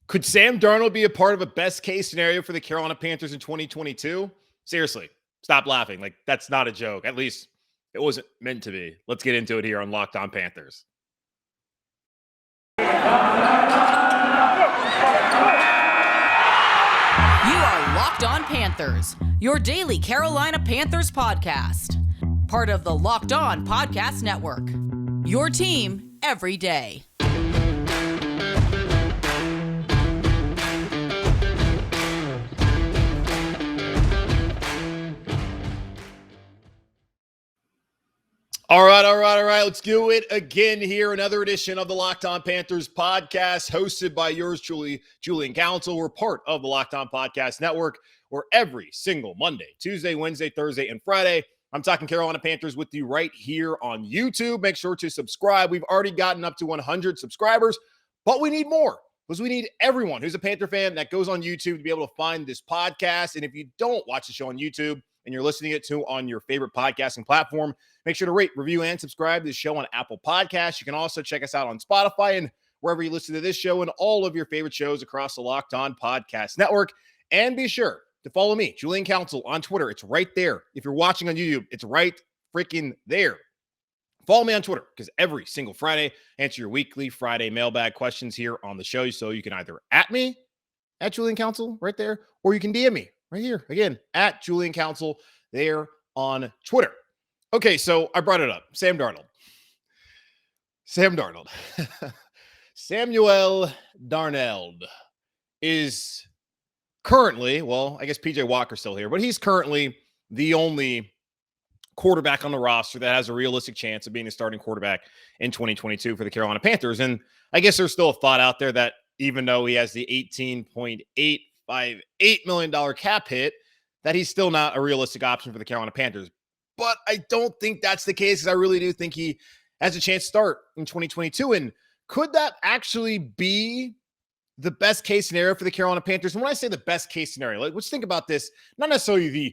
Could Sam Darnold be a part of a best case scenario for the Carolina Panthers in 2022? Seriously, stop laughing. Like, that's not a joke. At least it wasn't meant to be. Let's get into it here on Locked On Panthers. You are Locked On Panthers, your daily Carolina Panthers podcast. Part of the Locked On Podcast Network. Your team every day. All right. Let's do it again here. Another edition of the Locked On Panthers podcast, hosted by yours truly, Julian Council. We're part of the Locked On Podcast Network, where every single Monday, Tuesday, Wednesday, Thursday, and Friday, I'm talking Carolina Panthers with you right here on YouTube. Make sure to subscribe. We've already gotten up to 100 subscribers, but we need more because we need everyone who's a Panther fan that goes on YouTube to be able to find this podcast. And if you don't watch the show on YouTube and you're listening it to on your favorite podcasting platform, make sure to rate, review, and subscribe to the show on Apple Podcasts. You can also check us out on Spotify and wherever you listen to this show and all of your favorite shows across the Locked On Podcast Network. And be sure to follow me, Julian Council, on Twitter. It's right there. If you're watching on YouTube, it's right freaking there. Follow me on Twitter because every single Friday, I answer your weekly Friday mailbag questions here on the show. So you can either at me, at Julian Council, right there, or you can DM me right here. Again, at Julian Council there on Twitter. Okay, so I brought it up. Sam Darnold. Samuel Darnold is currently, well, I guess PJ Walker's still here, but he's currently the only quarterback on the roster that has a realistic chance of being a starting quarterback in 2022 for the Carolina Panthers. And I guess there's still a thought out there that even though he has the $18.858 million cap hit, that he's still not a realistic option for the Carolina Panthers. But I don't think that's the case, because I really do think he has a chance to start in 2022. And could that actually be the best case scenario for the Carolina Panthers? And when I say the best case scenario, let's think about this, not necessarily the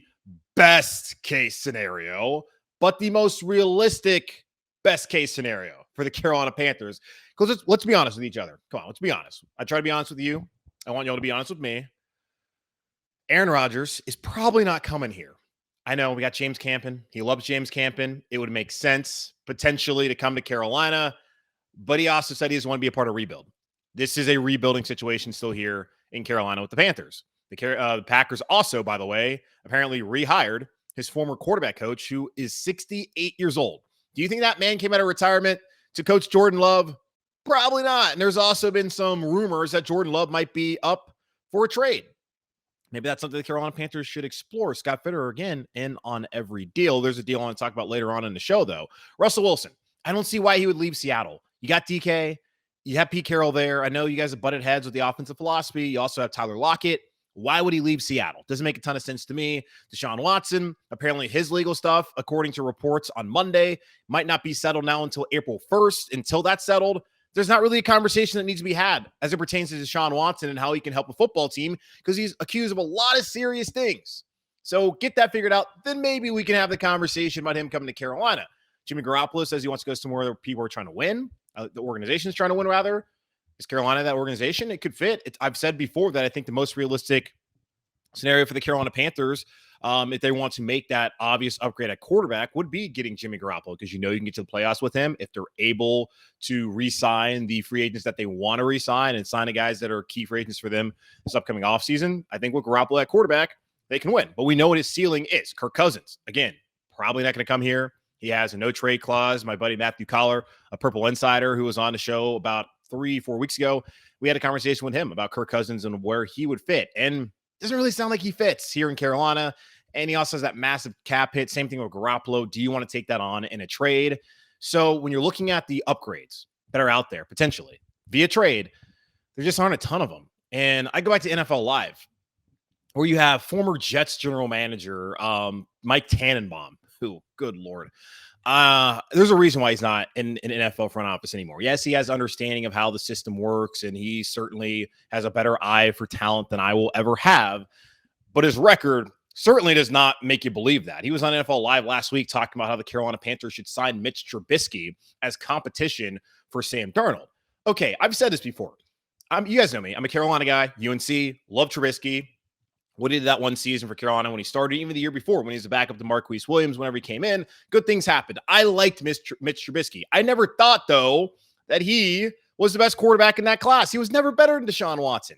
best case scenario, but the most realistic best case scenario for the Carolina Panthers. Because let's be honest with each other. Come on, let's be honest. I try to be honest with you. I want y'all to be honest with me. Aaron Rodgers is probably not coming here. I know we got James Campen. He loves James Campen. It would make sense potentially to come to Carolina, but he also said he doesn't want to be a part of rebuild. This is a rebuilding situation still here in Carolina with the Panthers. The Packers also, by the way, apparently rehired his former quarterback coach, who is 68 years old. Do you think that man came out of retirement to coach Jordan Love? Probably not. And there's also been some rumors that Jordan Love might be up for a trade. Maybe that's something the Carolina Panthers should explore. Scott Fitterer, again, in on every deal. There's a deal I want to talk about later on in the show, though. Russell Wilson. I don't see why he would leave Seattle. You got DK. You have Pete Carroll there. I know you guys have butted heads with the offensive philosophy. You also have Tyler Lockett. Why would he leave Seattle? Doesn't make a ton of sense to me. Desean Watson, apparently his legal stuff, according to reports on Monday, might not be settled now until April 1st. Until that's settled, there's not really a conversation that needs to be had as it pertains to Desean Watson and how he can help a football team, because he's accused of a lot of serious things. So get that figured out. Then maybe we can have the conversation about him coming to Carolina. Jimmy Garoppolo says he wants to go somewhere where people are trying to win. The organization's trying to win, rather. Is Carolina that organization? It could fit. I've said before that I think the most realistic scenario for the Carolina Panthers, if they want to make that obvious upgrade at quarterback, would be getting Jimmy Garoppolo, because you know you can get to the playoffs with him if they're able to re-sign the free agents that they want to re-sign and sign the guys that are key free agents for them this upcoming offseason. I think with Garoppolo at quarterback, they can win. But we know what his ceiling is. Kirk Cousins, again, probably not going to come here. He has a no-trade clause. My buddy Matthew Collar, a Purple Insider who was on the show about 3-4 weeks ago, we had a conversation with him about Kirk Cousins and where he would fit. And it doesn't really sound like he fits here in Carolina. And he also has that massive cap hit. Same thing with Garoppolo. Do you want to take that on in a trade? So when you're looking at the upgrades that are out there potentially via trade, there just aren't a ton of them. And I go back to NFL Live, where you have former Jets general manager Mike Tannenbaum, who, good Lord, there's a reason why he's not in an NFL front office anymore. Yes, he has understanding of how the system works, and he certainly has a better eye for talent than I will ever have. But his record certainly does not make you believe that. He was on NFL Live last week talking about how the Carolina Panthers should sign Mitch Trubisky as competition for Sam Darnold. Okay, I've said this before. You guys know me. I'm a Carolina guy, UNC, love Trubisky. What he did that one season for Carolina when he started, even the year before when he was a backup to Marquise Williams, whenever he came in, good things happened. I liked Mitch Trubisky. I never thought, though, that he was the best quarterback in that class. He was never better than Desean Watson.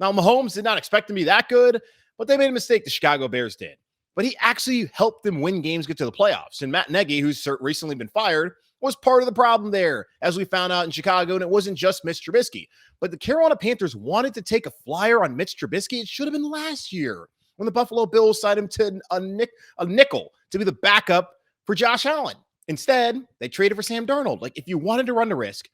Now, Mahomes did not expect him to be that good, but they made a mistake. The Chicago Bears did. But he actually helped them win games, get to the playoffs. And Matt Nagy, who's recently been fired, was part of the problem there, as we found out in Chicago. And it wasn't just Mitch Trubisky. But the Carolina Panthers wanted to take a flyer on Mitch Trubisky. It should have been last year when the Buffalo Bills signed him to a nickel to be the backup for Josh Allen. Instead, they traded for Sam Darnold. Like, if you wanted to run the risk,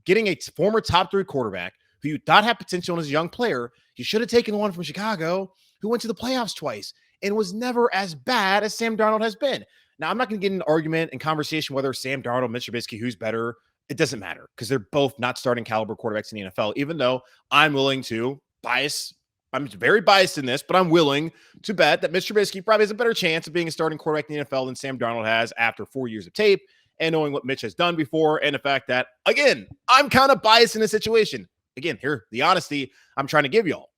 getting a former top 3 quarterback who you thought had potential as a young player, you should have taken one from Chicago who went to the playoffs twice and was never as bad as Sam Darnold has been. Now, I'm not going to get in an argument and conversation whether Sam Darnold, Mitch Trubisky, who's better. It doesn't matter because they're both not starting caliber quarterbacks in the NFL, even though I'm willing to bias. I'm very biased in this, but I'm willing to bet that Mitch Trubisky probably has a better chance of being a starting quarterback in the NFL than Sam Darnold has after 4 years of tape and knowing what Mitch has done before, and the fact that, again, I'm kind of biased in this situation. Again, here, the honesty I'm trying to give y'all.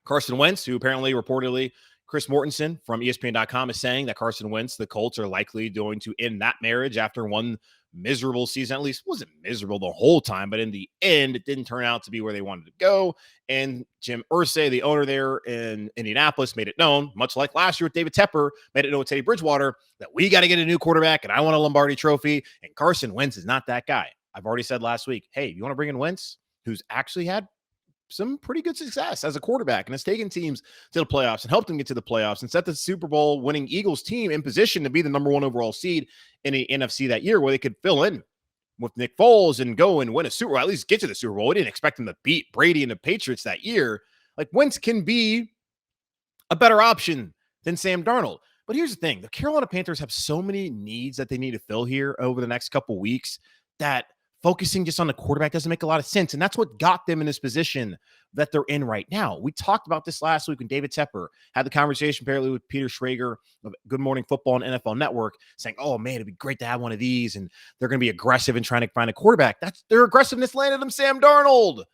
Carson Wentz, who apparently, reportedly, Chris Mortensen from ESPN.com is saying that Carson Wentz, the Colts are likely going to end that marriage after one miserable season. At least it wasn't miserable the whole time, but in the end, it didn't turn out to be where they wanted to go. And Jim Irsay, the owner there in Indianapolis, made it known, much like last year with David Tepper, made it known with Teddy Bridgewater, that we got to get a new quarterback, and I want a Lombardi trophy, and Carson Wentz is not that guy. I've already said last week, hey, you want to bring in Wentz, who's actually had some pretty good success as a quarterback and has taken teams to the playoffs and helped them get to the playoffs and set the Super Bowl winning Eagles team in position to be the number 1 overall seed in the NFC that year, where they could fill in with Nick Foles and go and win a Super Bowl, at least get to the Super Bowl. We didn't expect them to beat Brady and the Patriots that year. Like, Wentz can be a better option than Sam Darnold. But here's the thing. The Carolina Panthers have so many needs that they need to fill here over the next couple weeks that focusing just on the quarterback doesn't make a lot of sense. And that's what got them in this position that they're in right now. We talked about this last week when David Tepper had the conversation apparently with Peter Schrager of Good Morning Football and NFL Network, saying, oh man, it'd be great to have one of these. And they're going to be aggressive in trying to find a quarterback. That's their aggressiveness landed them Sam Darnold.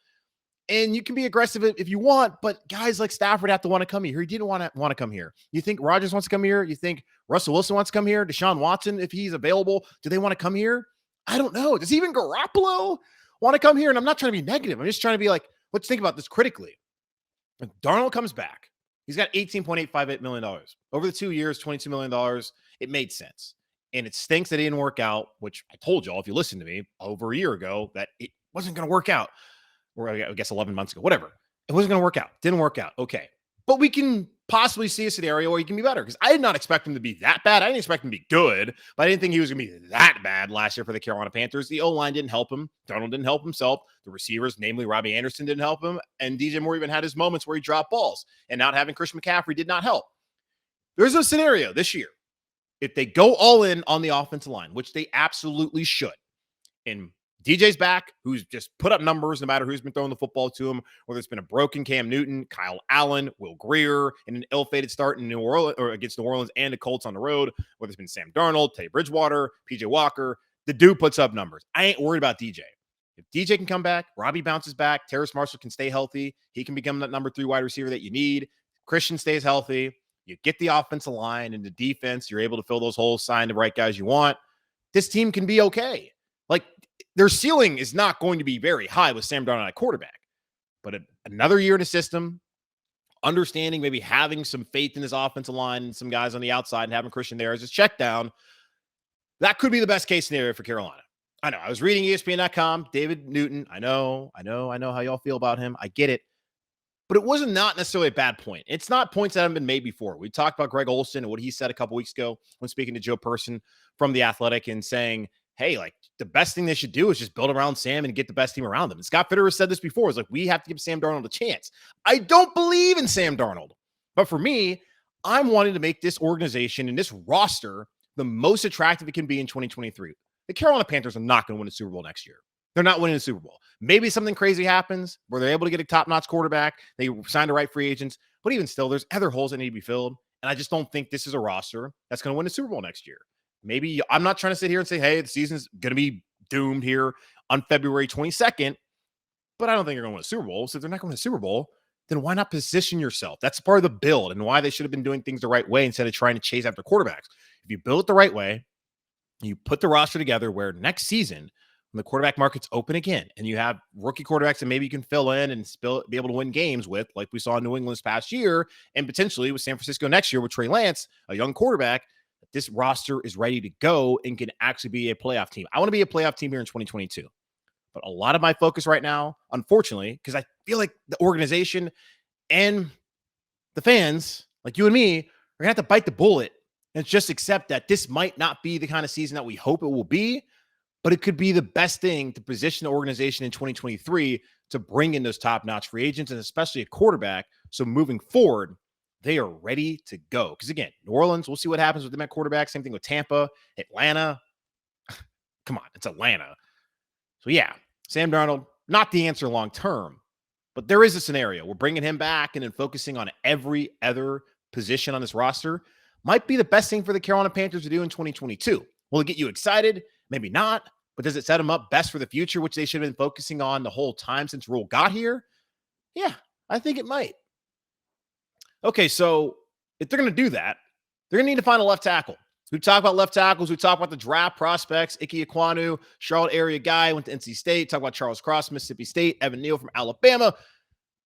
And you can be aggressive if you want, but guys like Stafford have to want to come here. He didn't want to come here. You think Rodgers wants to come here? You think Russell Wilson wants to come here? Deshaun Watson, if he's available, do they want to come here? I don't know. Does even Garoppolo want to come here? And I'm not trying to be negative. I'm just trying to be like, let's think about this critically. If Darnold comes back, he's got $18.858 million. Over the 2 years, $22 million. It made sense. And it stinks that it didn't work out, which I told y'all, if you listened to me over a year ago, that it wasn't going to work out. Or I guess 11 months ago, whatever. It wasn't going to work out. Didn't work out. Okay. But we can possibly see a scenario where he can be better, because I did not expect him to be that bad. I didn't expect him to be good, but I didn't think he was going to be that bad last year for the Carolina Panthers. The O-line didn't help him. Darnold didn't help himself. The receivers, namely Robby Anderson, didn't help him. And DJ Moore even had his moments where he dropped balls. And not having Christian McCaffrey did not help. There's a scenario this year, if they go all in on the offensive line, which they absolutely should, and DJ's back, who's just put up numbers no matter who's been throwing the football to him, whether it's been a broken Cam Newton, Kyle Allen, Will Grier, in an ill-fated start in New Orleans or against New Orleans and the Colts on the road, whether it's been Sam Darnold, Teddy Bridgewater, PJ Walker, the dude puts up numbers. I ain't worried about DJ. If DJ can come back, Robbie bounces back, Terrace Marshall can stay healthy, he can become that number 3 wide receiver that you need. Christian stays healthy, you get the offensive line and the defense, you're able to fill those holes, sign the right guys you want. This team can be okay. Like, their ceiling is not going to be very high with Sam Darnold at quarterback, but another year in the system, understanding, maybe having some faith in his offensive line and some guys on the outside and having Christian there as his check down, that could be the best case scenario for Carolina. I know. I was reading ESPN.com, David Newton. I know how y'all feel about him. I get it. But it wasn't not necessarily a bad point. It's not points that haven't been made before. We talked about Greg Olsen and what he said a couple weeks ago when speaking to Joe Person from The Athletic and saying, hey, like, the best thing they should do is just build around Sam and get the best team around them. And Scott Fitterer said this before. It's like, we have to give Sam Darnold a chance. I don't believe in Sam Darnold. But for me, I'm wanting to make this organization and this roster the most attractive it can be in 2023. The Carolina Panthers are not going to win a Super Bowl next year. They're not winning a Super Bowl. Maybe something crazy happens where they're able to get a top-notch quarterback. They sign the right free agents. But even still, there's other holes that need to be filled. And I just don't think this is a roster that's going to win a Super Bowl next year. Maybe I'm not trying to sit here and say, hey, the season's going to be doomed here on February 22nd. but I don't think they're going to win a Super Bowl. So if they're not going to win a Super Bowl, then why not position yourself? That's part of the build and why they should have been doing things the right way instead of trying to chase after quarterbacks. If you build it the right way, you put the roster together where next season, when the quarterback market's open again, and you have rookie quarterbacks that maybe you can fill in and be able to win games with, like we saw in New England this past year, and potentially with San Francisco next year with Trey Lance, a young quarterback, this roster is ready to go and can actually be a playoff team. I want to be a playoff team here in 2022. But a lot of my focus right now, unfortunately, because I feel like the organization and the fans, like you and me, are going to have to bite the bullet and just accept that this might not be the kind of season that we hope it will be, but it could be the best thing to position the organization in 2023 to bring in those top-notch free agents and especially a quarterback. So moving forward, they are ready to go. Because again, New Orleans, we'll see what happens with them at quarterback. Same thing with Tampa, Atlanta. Come on, it's Atlanta. So yeah, Sam Darnold, not the answer long-term, but there is a scenario. We're bringing him back and then focusing on every other position on this roster might be the best thing for the Carolina Panthers to do in 2022. Will it get you excited? Maybe not. But does it set them up best for the future, which they should have been focusing on the whole time since Rhule got here? Yeah, I think it might. Okay, so if they're going to do that, they're going to need to find a left tackle. We talk about left tackles. We talk about the draft prospects. Ike Ekwonu, Charlotte area guy, went to NC State. Talk about Charles Cross, Mississippi State. Evan Neal from Alabama.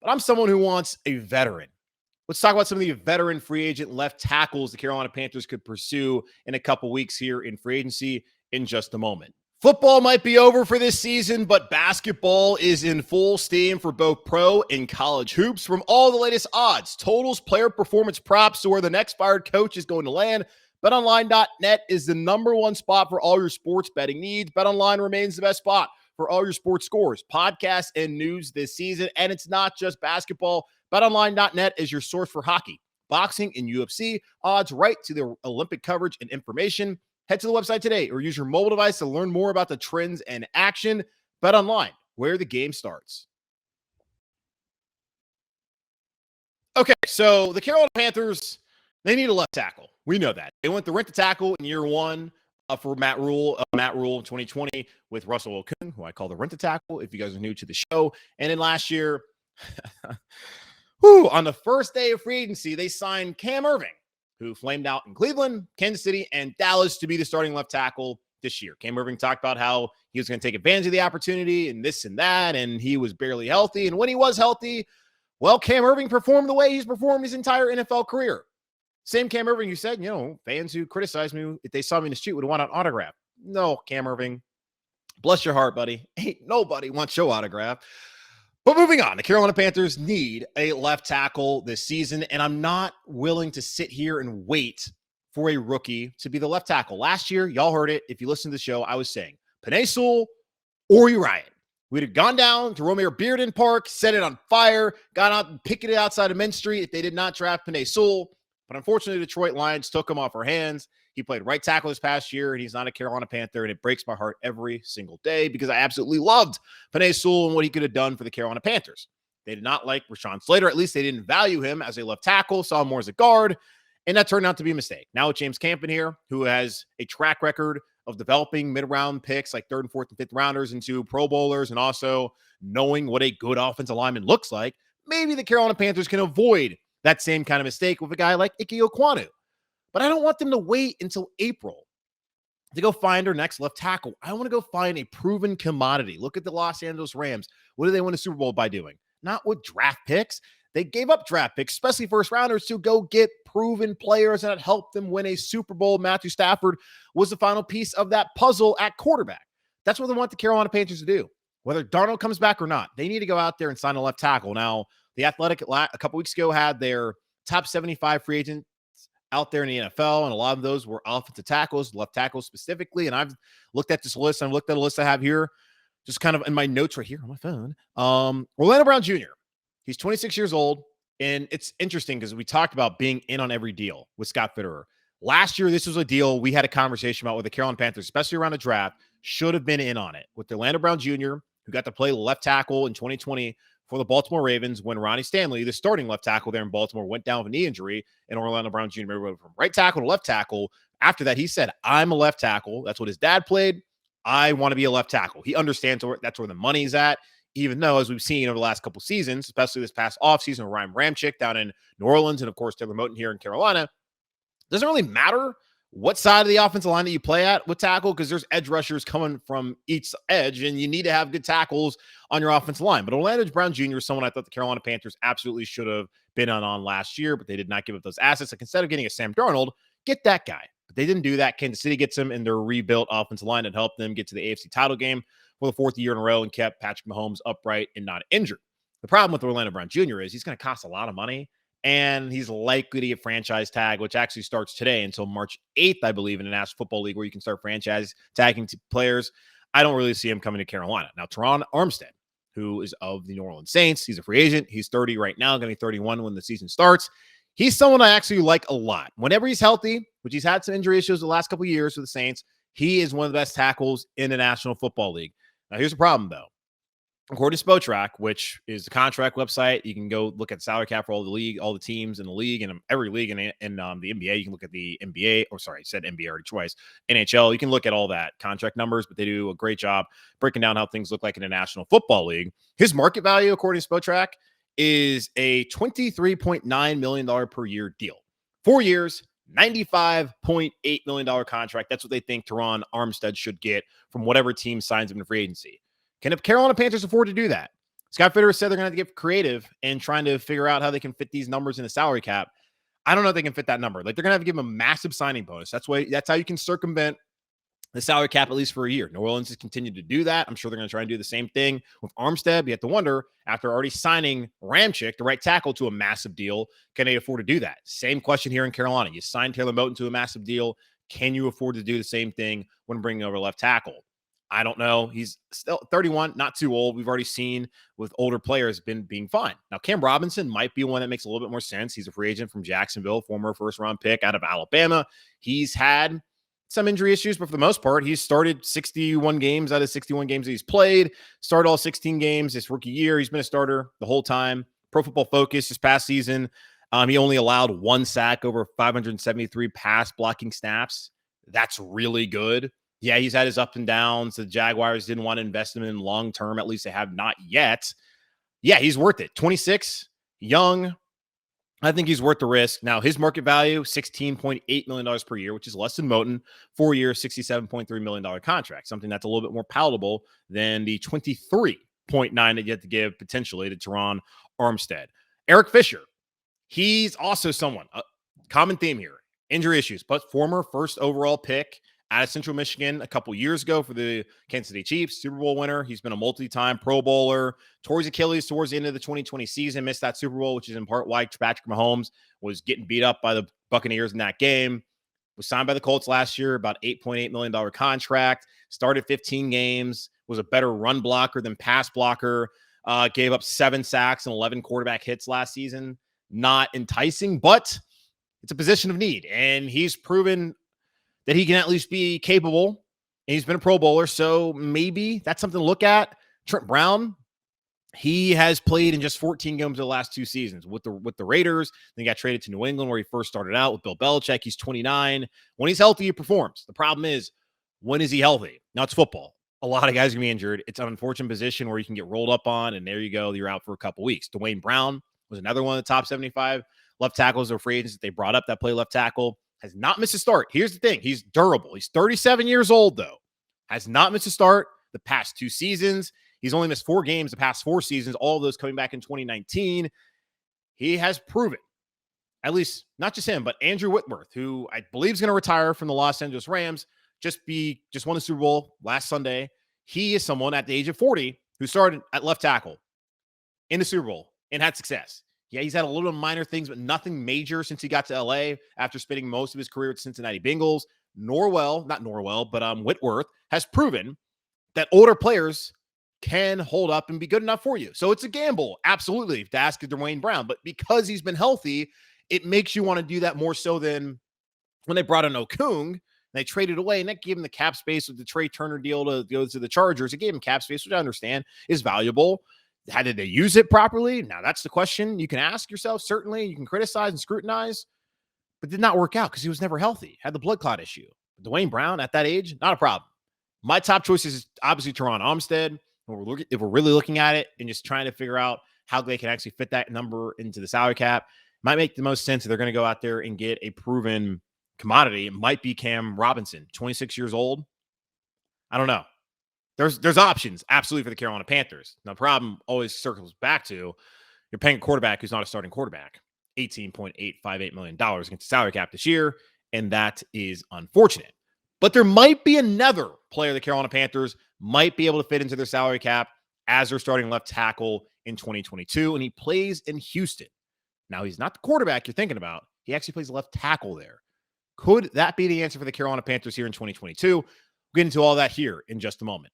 But I'm someone who wants a veteran. Let's talk about some of the veteran free agent left tackles the Carolina Panthers could pursue in a couple weeks here in free agency in just a moment. Football might be over for this season, but basketball is in full steam for both pro and college hoops. From all the latest odds, totals, player performance props to where the next fired coach is going to land, BetOnline.net is the number one spot for all your sports betting needs. BetOnline remains the best spot for all your sports scores, podcasts, and news this season. And it's not just basketball. BetOnline.net is your source for hockey, boxing, and UFC odds right to the Olympic coverage and information. Head to the website today or use your mobile device to learn more about the trends and action. BetOnline, where the game starts. Okay, so the Carolina Panthers, they need a left tackle. We know that. They went to rent the tackle in year one for Matt Rhule in 2020 with Russell Wilson, who I call the rent the tackle if you guys are new to the show. And then last year, on the first day of free agency, they signed Cam Irving, who flamed out in Cleveland, Kansas City, and Dallas to be the starting left tackle this year. Cam Irving talked about how he was going to take advantage of the opportunity and this and that, and he was barely healthy. And when he was healthy, well, Cam Irving performed the way he's performed his entire NFL career. Same Cam Irving who said, fans who criticized me if they saw me in the street would want an autograph. No, Cam Irving, bless your heart, buddy. Ain't nobody wants your autograph. But moving on, the Carolina Panthers need a left tackle this season, and I'm not willing to sit here and wait for a rookie to be the left tackle. Last year, y'all heard it. If you listen to the show, I was saying Penei Sewell or Uriah. We'd have gone down to Romeo Bearden Park, set it on fire, gone out and picketed outside of Main Street if they did not draft Penei Sewell. But unfortunately, the Detroit Lions took him off our hands. He played right tackle this past year, and he's not a Carolina Panther, and it breaks my heart every single day because I absolutely loved Penei Sewell and what he could have done for the Carolina Panthers. They did not like Rashawn Slater. At least they didn't value him as a left tackle, saw him more as a guard, and that turned out to be a mistake. Now with James Campen here, who has a track record of developing mid-round picks like third and fourth and fifth rounders into Pro Bowlers and also knowing what a good offensive lineman looks like, maybe the Carolina Panthers can avoid that same kind of mistake with a guy like Ike Ekwonu. But I don't want them to wait until April to go find their next left tackle. I want to go find a proven commodity. Look at the Los Angeles Rams. What do they win a Super Bowl by doing? Not with draft picks. They gave up draft picks, especially first rounders, to go get proven players that helped them win a Super Bowl. Matthew Stafford was the final piece of that puzzle at quarterback. That's what they want the Carolina Panthers to do. Whether Darnold comes back or not, they need to go out there and sign a left tackle. Now, the Athletic a couple weeks ago had their top 75 free agents out there in the NFL, and a lot of those were offensive tackles, left tackles specifically. And I've looked at this list, and I've looked at a list I have here, just kind of in my notes right here on my phone. Orlando Brown Jr., he's 26 years old, and it's interesting because we talked about being in on every deal with Scott Fitterer. Last year, this was a deal we had a conversation about with the Carolina Panthers, especially around the draft, should have been in on it with Orlando Brown Jr., who got to play left tackle in 2020 for the Baltimore Ravens when Ronnie Stanley, the starting left tackle there in Baltimore, went down with a knee injury, and Orlando Brown Jr. went from right tackle to left tackle. After that, he said, I'm a left tackle. That's what his dad played. I want to be a left tackle. He understands that's where the money's at. even though, as we've seen over the last couple seasons, especially this past offseason with Ryan Ramczyk down in New Orleans and, of course, Taylor Moton here in Carolina, doesn't really matter what side of the offensive line that you play at with tackle, because there's edge rushers coming from each edge, and you need to have good tackles on your offensive line. But Orlando Brown Jr. is someone I thought the Carolina Panthers absolutely should have been on last year, but they did not give up those assets. Like, instead of getting a Sam Darnold, get that guy. But they didn't do that. Kansas City gets him in their rebuilt offensive line that helped them get to the AFC title game for the fourth year in a row and kept Patrick Mahomes upright and not injured. The problem with Orlando Brown Jr. is he's going to cost a lot of money, and he's likely to get franchise tag, which actually starts today until March 8th, I believe, in the National Football League, where you can start franchise tagging players. I don't really see him coming to Carolina. Now, Tyron Armstead, who is of the New Orleans Saints, he's a free agent. He's 30 right now, going to be 31 when the season starts. He's someone I actually like a lot. Whenever he's healthy, which he's had some injury issues the last couple of years with the Saints, he is one of the best tackles in the National Football League. Now, here's the problem, though. According to Spotrac, which is the contract website, you can go look at the salary cap for all the teams in the league, and every league in the NBA. You can look at the NBA, or sorry, I said NBA already twice. NHL, you can look at all that contract numbers, but they do a great job breaking down how things look like in the National Football League. His market value, according to Spotrac, is a $23.9 million per year deal. 4 years, $95.8 million contract. That's what they think Tyron Armstead should get from whatever team signs him in free agency. Can the Carolina Panthers afford to do that? Scott Fitterer said they're going to have to get creative and trying to figure out how they can fit these numbers in the salary cap. I don't know if they can fit that number. Like, they're going to have to give him a massive signing bonus. That's how you can circumvent the salary cap at least for a year. New Orleans has continued to do that. I'm sure they're going to try and do the same thing with Armstead. You have to wonder, after already signing Ramczyk, the right tackle, to a massive deal, can they afford to do that? Same question here in Carolina. You signed Taylor Moton to a massive deal. Can you afford to do the same thing when bringing over left tackle? I don't know. He's still 31, not too old. We've already seen with older players being fine. Now, Cam Robinson might be one that makes a little bit more sense. He's a free agent from Jacksonville, former first-round pick out of Alabama. He's had some injury issues, but for the most part, he's started 61 games out of 61 games that he's played, started all 16 games his rookie year. He's been a starter the whole time. Pro Football Focus this past season, he only allowed one sack over 573 pass blocking snaps. That's really good. Yeah, he's had his ups and downs. The Jaguars didn't want to invest him in long term. At least they have not yet. Yeah, he's worth it. 26, young. I think he's worth the risk. Now, his market value, $16.8 million per year, which is less than Moton. 4 years, $67.3 million contract, something that's a little bit more palatable than the $23.9 that you have to give potentially to Tyron Armstead. Eric Fisher, he's also someone, a common theme here, injury issues, but former first overall pick out of Central Michigan a couple years ago for the Kansas City Chiefs, Super Bowl winner. He's been a multi-time Pro Bowler. Tore his Achilles towards the end of the 2020 season, missed that Super Bowl, which is in part why Patrick Mahomes was getting beat up by the Buccaneers in that game. Was signed by the Colts last year, about $8.8 million contract. Started 15 games, was a better run blocker than pass blocker. Gave up 7 sacks and 11 quarterback hits last season. Not enticing, but it's a position of need, and he's proven that he can at least be capable. And he's been a Pro Bowler, so maybe that's something to look at. Trent Brown, he has played in just 14 games of the last 2 seasons with the Raiders. Then he got traded to New England, where he first started out with Bill Belichick. He's 29. When he's healthy, he performs. The problem is, when is he healthy? Now, it's football. A lot of guys are going to be injured. It's an unfortunate position where you can get rolled up on, and there you go. You're out for a couple weeks. Dwayne Brown was another one of the top 75 left tackles or free agents that they brought up that play left tackle. Has not missed a start. Here's the thing. He's durable. He's 37 years old, though. Has not missed a start the past 2 seasons. He's only missed 4 games the past 4 seasons, all of those coming back in 2019. He has proven, at least not just him, but Andrew Whitworth, who I believe is going to retire from the Los Angeles Rams, just won the Super Bowl last Sunday. He is someone at the age of 40 who started at left tackle in the Super Bowl and had success. Yeah, he's had a little minor things, but nothing major since he got to LA after spending most of his career at Cincinnati Bengals. Whitworth has proven that older players can hold up and be good enough for you. So it's a gamble, absolutely, to ask Dwayne Brown. But because he's been healthy, it makes you want to do that more so than when they brought in Okung. They traded away, and that gave him the cap space with the Trey Turner deal to go to the Chargers. It gave him cap space, which I understand is valuable. How did they use it properly? Now, that's the question you can ask yourself. Certainly, you can criticize and scrutinize, but did not work out because he was never healthy. Had the blood clot issue. Dwayne Brown at that age, not a problem. My top choice is obviously Tyron Armstead. if we're really looking at it and just trying to figure out how they can actually fit that number into the salary cap, might make the most sense if they're going to go out there and get a proven commodity. It might be Cam Robinson, 26 years old. I don't know. There's options, absolutely, for the Carolina Panthers. Now, the problem always circles back to you're paying a quarterback who's not a starting quarterback, $18.858 million against the salary cap this year, and that is unfortunate. But there might be another player the Carolina Panthers might be able to fit into their salary cap as their starting left tackle in 2022, and he plays in Houston. Now, he's not the quarterback you're thinking about. He actually plays left tackle there. Could that be the answer for the Carolina Panthers here in 2022? We'll get into all that here in just a moment.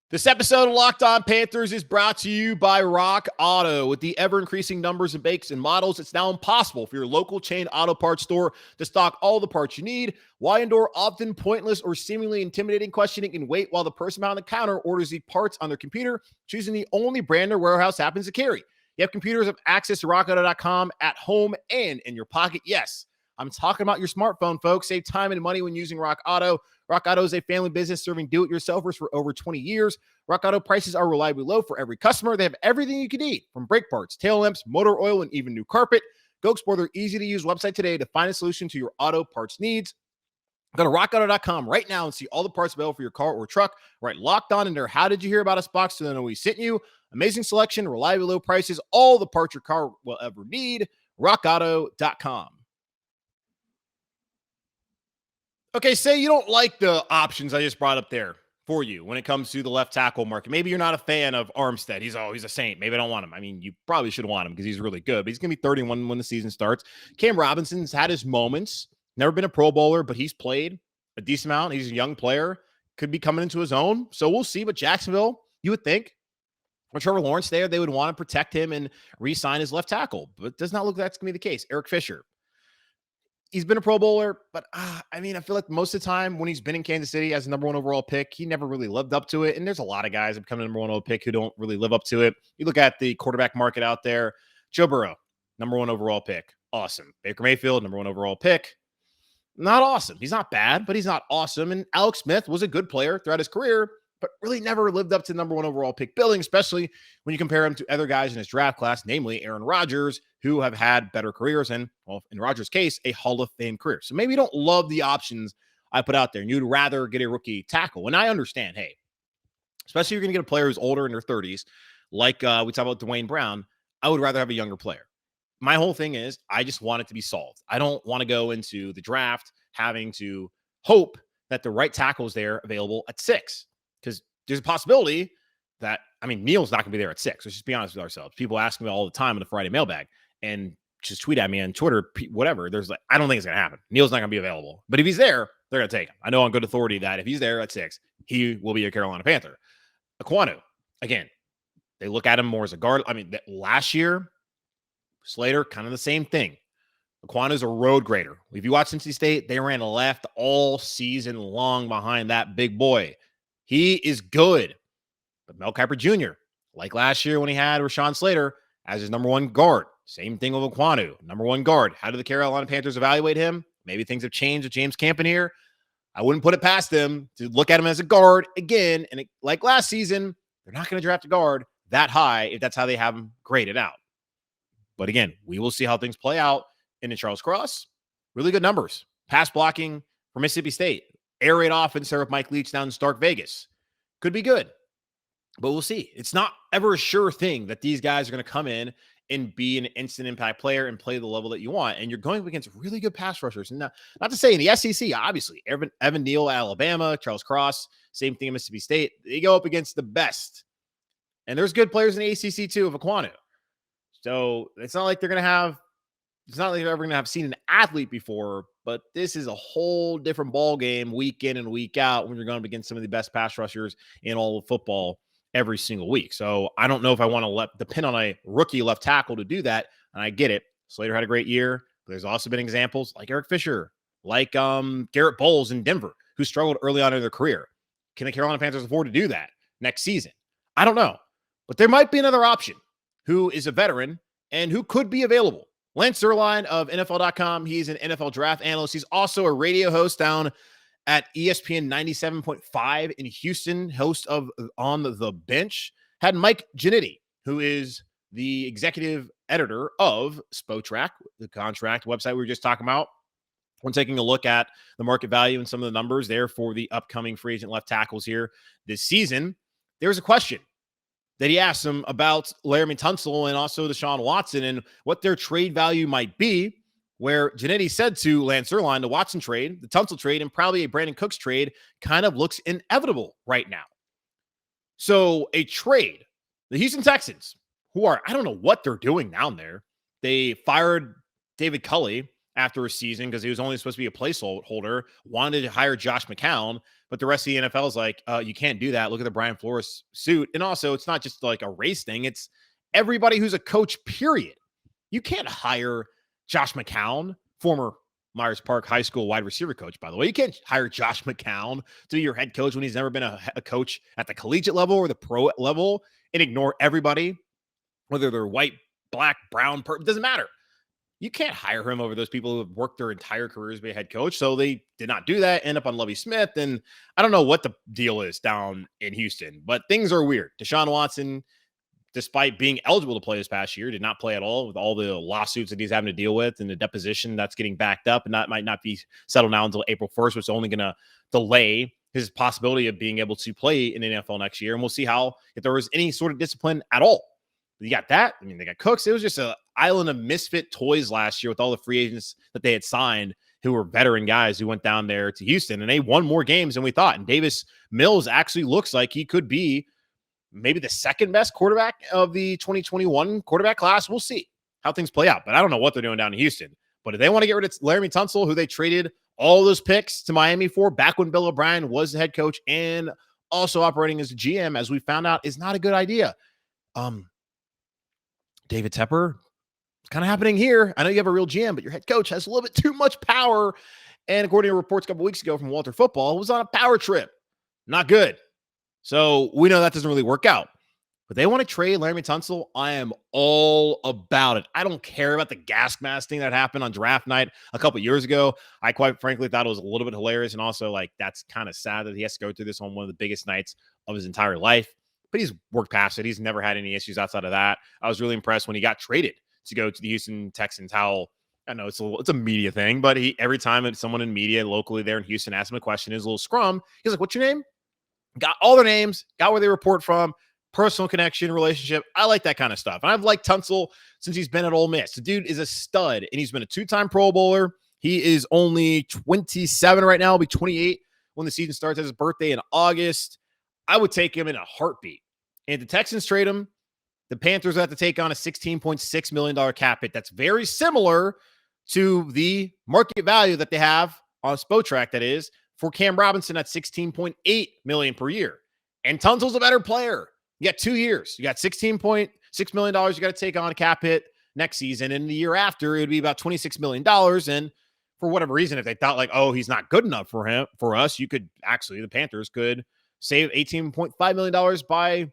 This episode of Locked On Panthers is brought to you by Rock Auto. With the ever-increasing numbers of makes and models, it's now impossible for your local chain auto parts store to stock all the parts you need. Why endure often pointless or seemingly intimidating questioning and wait while the person behind the counter orders the parts on their computer, choosing the only brand their warehouse happens to carry? You have computers have access to rockauto.com at home and in your pocket. Yes, I'm talking about your smartphone, folks. Save time and money when using Rock Auto. Rock Auto is a family business serving do-it-yourselfers for over 20 years. Rock Auto prices are reliably low for every customer. They have everything you can need, from brake parts, tail lamps, motor oil, and even new carpet. Go explore their easy-to-use website today to find a solution to your auto parts needs. Go to rockauto.com right now and see all the parts available for your car or truck. Right, Locked On in their How Did You Hear About Us box so they know we sent you. Amazing selection, reliably low prices, all the parts your car will ever need. rockauto.com. Okay, say you don't like the options I just brought up there for you when it comes to the left tackle market. Maybe you're not a fan of Armstead. He's a saint. Maybe I don't want him. I mean, you probably should want him because he's really good, but he's going to be 31 when the season starts. Cam Robinson's had his moments. Never been a Pro Bowler, but he's played a decent amount. He's a young player. Could be coming into his own. So we'll see. But Jacksonville, you would think, with Trevor Lawrence there, they would want to protect him and re-sign his left tackle. But it does not look like that's going to be the case. Eric Fisher. He's been a Pro Bowler, but I feel like most of the time when he's been in Kansas City as a number one overall pick, he never really lived up to it. And there's a lot of guys that become a number one overall pick who don't really live up to it. You look at the quarterback market out there. Joe Burrow, number one overall pick. Awesome. Baker Mayfield, number one overall pick. Not awesome. He's not bad, but he's not awesome. And Alex Smith was a good player throughout his career, but really never lived up to the number one overall pick billing, especially when you compare him to other guys in his draft class, namely Aaron Rodgers, who have had better careers and, well, in Rodgers' case, a Hall of Fame career. So maybe you don't love the options I put out there and you'd rather get a rookie tackle. And I understand, hey, especially if you're going to get a player who's older in their 30s, like we talk about Dwayne Brown, I would rather have a younger player. My whole thing is I just want it to be solved. I don't want to go into the draft having to hope that the right tackle is there available at 6. Because there's a possibility that, Neal's not going to be there at 6. Let's just be honest with ourselves. People ask me all the time in the Friday mailbag and just tweet at me on Twitter, whatever. There's I don't think it's going to happen. Neal's not going to be available. But if he's there, they're going to take him. I know on good authority that if he's there at 6, he will be a Carolina Panther. Aquanu, again, they look at him more as a guard. Last year, Slater, kind of the same thing. Aquanu's a road grader. If you watch Cincinnati State, they ran left all season long behind that big boy. He is good. But Mel Kiper Jr., like last year when he had Rashawn Slater as his number one guard. Same thing with Aquanu, number one guard. How do the Carolina Panthers evaluate him? Maybe things have changed with James Campen here. I wouldn't put it past them to look at him as a guard again. And like last season, they're not going to draft a guard that high if that's how they have him graded out. But again, we will see how things play out. And in Charles Cross, really good numbers. Pass blocking for Mississippi State. Air raid offense there with Mike Leach down in Stark Vegas. Could be good. But we'll see. It's not ever a sure thing that these guys are going to come in and be an instant impact player and play the level that you want. And you're going up against really good pass rushers. And not to say in the SEC, obviously, Evan Neal, Alabama, Charles Cross, same thing in Mississippi State. They go up against the best. And there's good players in the ACC too of Aquanu. So it's not like they're ever going to have seen an athlete before, but this is a whole different ball game week in and week out when you're going up against some of the best pass rushers in all of football every single week. So I don't know if I want to depend on a rookie left tackle to do that. And I get it. Slater had a great year, but there's also been examples like Eric Fisher, like Garrett Bowles in Denver, who struggled early on in their career. Can the Carolina Panthers afford to do that next season? I don't know, but there might be another option who is a veteran and who could be available. Lance Zierlein of NFL.com. He's an NFL draft analyst. He's also a radio host down at ESPN 97.5 in Houston, host of On the Bench, had Mike Giannitti, who is the executive editor of Spotrac, the contract website we were just talking about, when taking a look at the market value and some of the numbers there for the upcoming free agent left tackles here this season. There's a question that he asked him about Laremy Tunsil and also Desean Watson and what their trade value might be, where Giannitti said to Lance Zierlein, the Watson trade, the Tunsil trade, and probably a Brandon Cooks trade kind of looks inevitable right now. So a trade, the Houston Texans, who are, I don't know what they're doing down there. They fired David Culley after a season because he was only supposed to be a placeholder, wanted to hire Josh McCown, but the rest of the NFL is like, you can't do that. Look at the Brian Flores suit. And also, it's not just like a race thing. It's everybody who's a coach, period. You can't hire Josh McCown, former Myers Park High School wide receiver coach, by the way. You can't hire Josh McCown to be your head coach when he's never been a coach at the collegiate level or the pro level, and ignore everybody, whether they're white, black, brown, it doesn't matter. You can't hire him over those people who have worked their entire careers to be a head coach. So they did not do that, end up on Lovie Smith. And I don't know what the deal is down in Houston, but things are weird. Desean Watson, despite being eligible to play this past year, did not play at all with all the lawsuits that he's having to deal with and the deposition that's getting backed up. And that might not be settled now until April 1st, which is only going to delay his possibility of being able to play in the NFL next year. And we'll see if there was any sort of discipline at all. You got that. I mean, they got Cooks. It was just an island of misfit toys last year with all the free agents that they had signed who were veteran guys who went down there to Houston, and they won more games than we thought. And Davis Mills actually looks like he could be maybe the second best quarterback of the 2021 quarterback class. We'll see how things play out, but I don't know what they're doing down in Houston. But if they want to get rid of Laremy Tunsil, who they traded all those picks to Miami for back when Bill O'Brien was the head coach and also operating as a GM, as we found out, is not a good idea. David Tepper, it's kind of happening here. I know you have a real GM, but your head coach has a little bit too much power. And according to reports a couple weeks ago from Walter Football, was on a power trip. Not good. So we know that doesn't really work out. But they want to trade Laremy Tunsil. I am all about it. I don't care about the gas mask thing that happened on draft night a couple years ago. I quite frankly thought it was a little bit hilarious. And also, like, that's kind of sad that he has to go through this on one of the biggest nights of his entire life. But he's worked past it. He's never had any issues outside of that. I was really impressed when he got traded to go to the Houston Texans. How, I know it's a media thing, but every time someone in media locally there in Houston asked him a question, his little scrum, he's like, "What's your name?" Got all their names, got where they report from, personal connection, relationship. I like that kind of stuff. And I've liked Tunsil since he's been at Ole Miss. The dude is a stud, and he's been a two-time Pro Bowler. He is only 27 right now. He'll be 28 when the season starts. At his birthday in August. I would take him in a heartbeat. And if the Texans trade him, the Panthers have to take on a $16.6 million cap hit. That's very similar to the market value that they have on Spotrac, that is, for Cam Robinson at $16.8 million per year. And Tunsil's a better player. You got 2 years. You got $16.6 million you got to take on a cap hit next season. And the year after, it would be about $26 million. And for whatever reason, if they thought like, oh, he's not good enough for us, you could actually, the Panthers could save $18.5 million by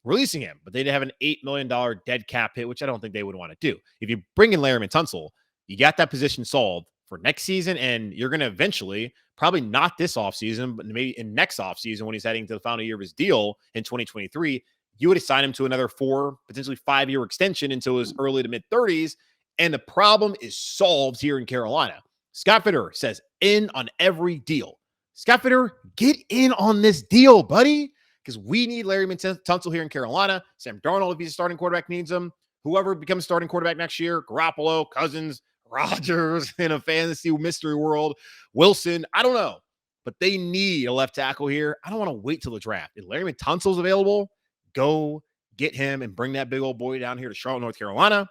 releasing him. But they'd have an $8 million dead cap hit, which I don't think they would want to do. If you bring in Laremy Tunsil, you got that position solved for next season, and you're going to eventually, probably not this offseason, but maybe in next offseason when he's heading to the final year of his deal in 2023, you would assign him to another 4, potentially 5-year extension until his early to mid-30s, and the problem is solved here in Carolina. Scott Fitterer says, in on every deal. Scott Fitterer, get in on this deal, buddy, because we need Laremy Tunsil here in Carolina. Sam Darnold, if he's a starting quarterback, needs him. Whoever becomes starting quarterback next year, Garoppolo, Cousins, Rodgers in a fantasy mystery world, Wilson, I don't know. But they need a left tackle here. I don't want to wait till the draft. If Laremy Tunsil's available, go get him and bring that big old boy down here to Charlotte, North Carolina,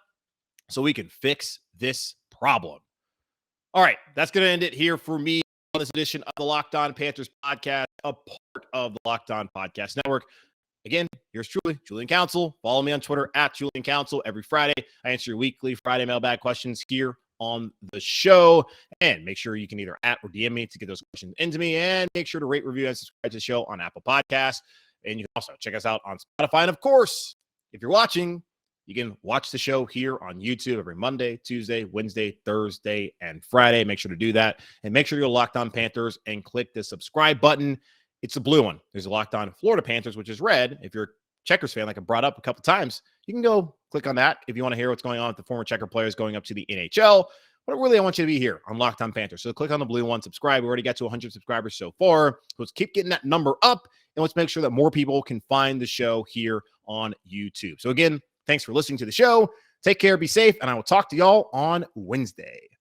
so we can fix this problem. All right, that's going to end it here for me on this edition of the Locked On Panthers podcast, a part of the Locked On Podcast Network. Again, here's truly Julian Council. Follow me on Twitter at Julian Council every Friday. I answer your weekly Friday mailbag questions here on the show. And make sure you can either at or DM me to get those questions into me. And make sure to rate, review, and subscribe to the show on Apple Podcasts. And you can also check us out on Spotify. And of course, if you're watching, You can watch the show here on YouTube every Monday, Tuesday, Wednesday, Thursday, and Friday. Make sure to do that. And make sure you're Locked On Panthers and click the subscribe button. It's the blue one. There's a Locked On Florida Panthers, which is red. If you're a Checkers fan, like I brought up a couple times, you can go click on that if you want to hear what's going on with the former Checker players going up to the NHL. But really, I want you to be here on Locked On Panthers. So click on the blue one, subscribe. We already got to 100 subscribers so far. Let's keep getting that number up, and let's make sure that more people can find the show here on YouTube. So again, thanks for listening to the show. Take care, be safe, and I will talk to y'all on Wednesday.